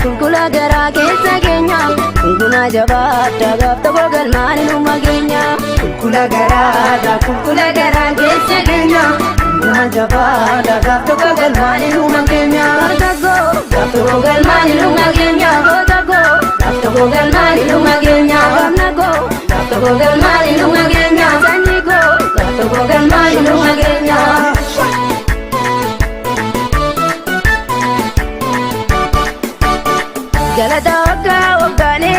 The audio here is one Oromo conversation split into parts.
Kulkula gara keessa keenya Kulkula jabaadha gaafta gogalmaan inuma keenya Kulkula gara keessa keenya Kulkula jabaadha gaafta gogalmaan inuma keenya Gaafta gogalmaan inuma keenya Gaafta gogalmaan inuma keenya Gaafta gogalmaan inuma keenya Sanyi go gaafta gogalmaan inuma keenya Galata waggaane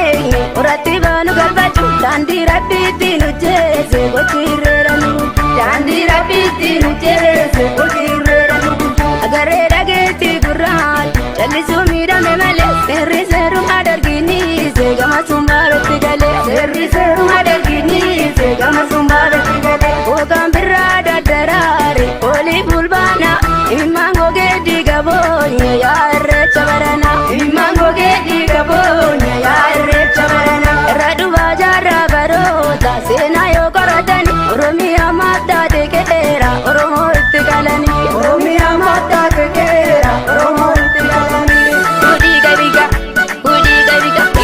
uratti baanu galfachu daandii rabbiitti nu jeese gochi irreeranu daandii rabbiitti nu jeese gochi irreeranu agarree dhageetti gurraan callisuu miidhame malee seerri seeruma dargini seegama sumbaarratti galee seerri seeruma dargini seegama sumbaarratti galee hoogaan birraa daddaraare olii bulbaana imimmaan gogee diigaboonya yaa irreecha barana imimmaan gogee diigaboonya yaa irreecha barana irra dhufaa jaarraa baroota seenaa yoo qoratani oromiyaa maddaa tekeera oromoo itti galani oromiyaa maddaa tekeera oromoo itti galani hudii gabiga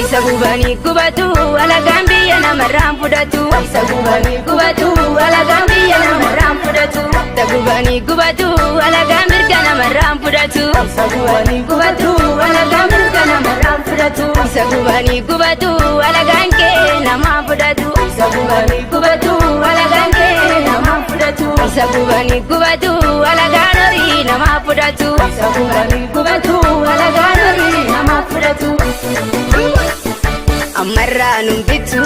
isa gubanii gubatu alagaan biyya namarraan fudhatu isa gubanii gubatu alagaan biyya namarraan fudhatu isa gubanii gubatu alagaan mirga namarraan fudhatu isa gubanii gubatu alagaan mirga namarraan fudhatu isa gubanii gubatu alagaan kee namaa fudhatu isa gubanii gubatu alagaan kee namaa fudhatu isa gubanii gubatu alagaan horii namaa fudhatu isa gubanii gubatu alagaan horii namaa fudhatu Amarraa numbitu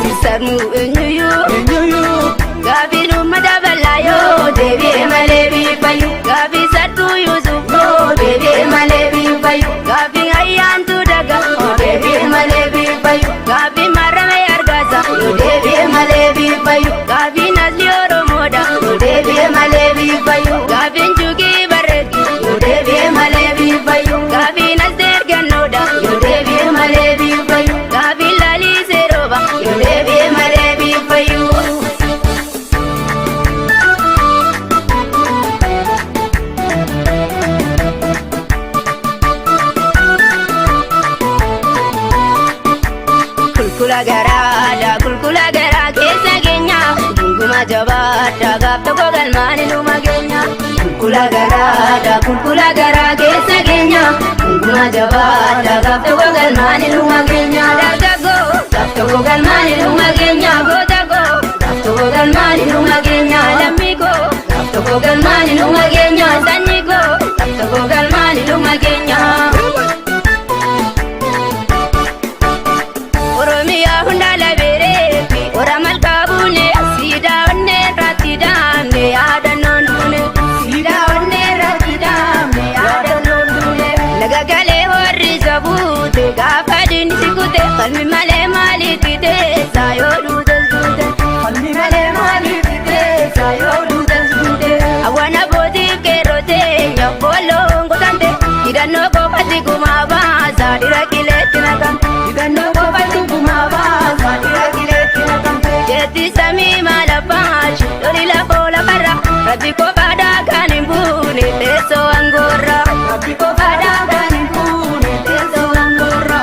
sisarnu enyuyu Gaabii numma dabalaayo deebi'ee malee biifayu Gaabii sartuu yuusufu deebi'ee malee biifayu Gaabii ayyaantu daga deebi'ee malee biifayu Gaabii marrame argaasa deebi'ee malee biifayu Gaabii nasli oromoodha deebi'ee malee biifayu Gaabii njugii bareedu deebi'ee malee biifayu Gaabii nasdeer gannoodha deebi'ee malee biifayu Gaabii laalii seeroba deebi'ee malee biifayu Kulkula garaa keessa keenya Gunguma jabaadha gaafta gogalmaan inuma keenya Kulkula garaa keessa keenya Gunguma jabaadha gaafta gogalmaan inuma keenya Dargaggoo gaafta gogalmaan inuma keenya Gootagoo gaafta gogalmaan inuma keenya Lammigoo gaafta gogalmaan inuma keenya Sanyigoo gaafta gogalmaan inuma keenya Oromiyaa hunda labeereefi oramal qabuune siidaa onnee irratti daamne yaadannoon duune siidaa onnee irratti daamne yaadannoon duune laga galee warri sabuute gaafa diinni sikute qalmi malee maaliitti teessaa yoo duutes duute qalmi malee maaliitti teessaa yoo duutes duute awwaan abbootiif qeerroo teenya booloon qotante hidhannoo qofatti gumaa baasa dhira qileetti naqamte hidhannoo qofatti gumaa baasa dhira qileetti naqamte jetti samii maala baashu loli lafoo lafarra rabbi qofaadhaa kan hin buune teessoo angoorra rabbi qofaadhaa kan hin buune teessoo angoorra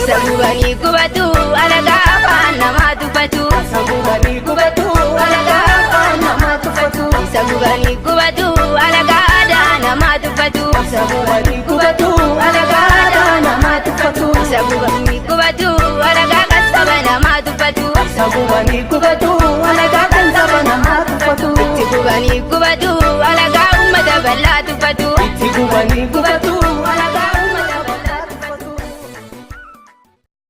isa gubanii gubatu alagaa afaan namaa tuffatu isa gubanii gubatu alagaa afaan namaa tuffatu isa gubanii gubatu alagaa aadaa namaa tuffatu isa gubanii gubatu alagaa aadaa namaa tuffatu isa gubanii gubatu alagaa kasaba namaa tuffatu isa gubanii gubatu alagaa kasaba namaa tuffatu itti gubanii gubatu alagaa ummata bal'aa tuffatu itti gubanii gubatu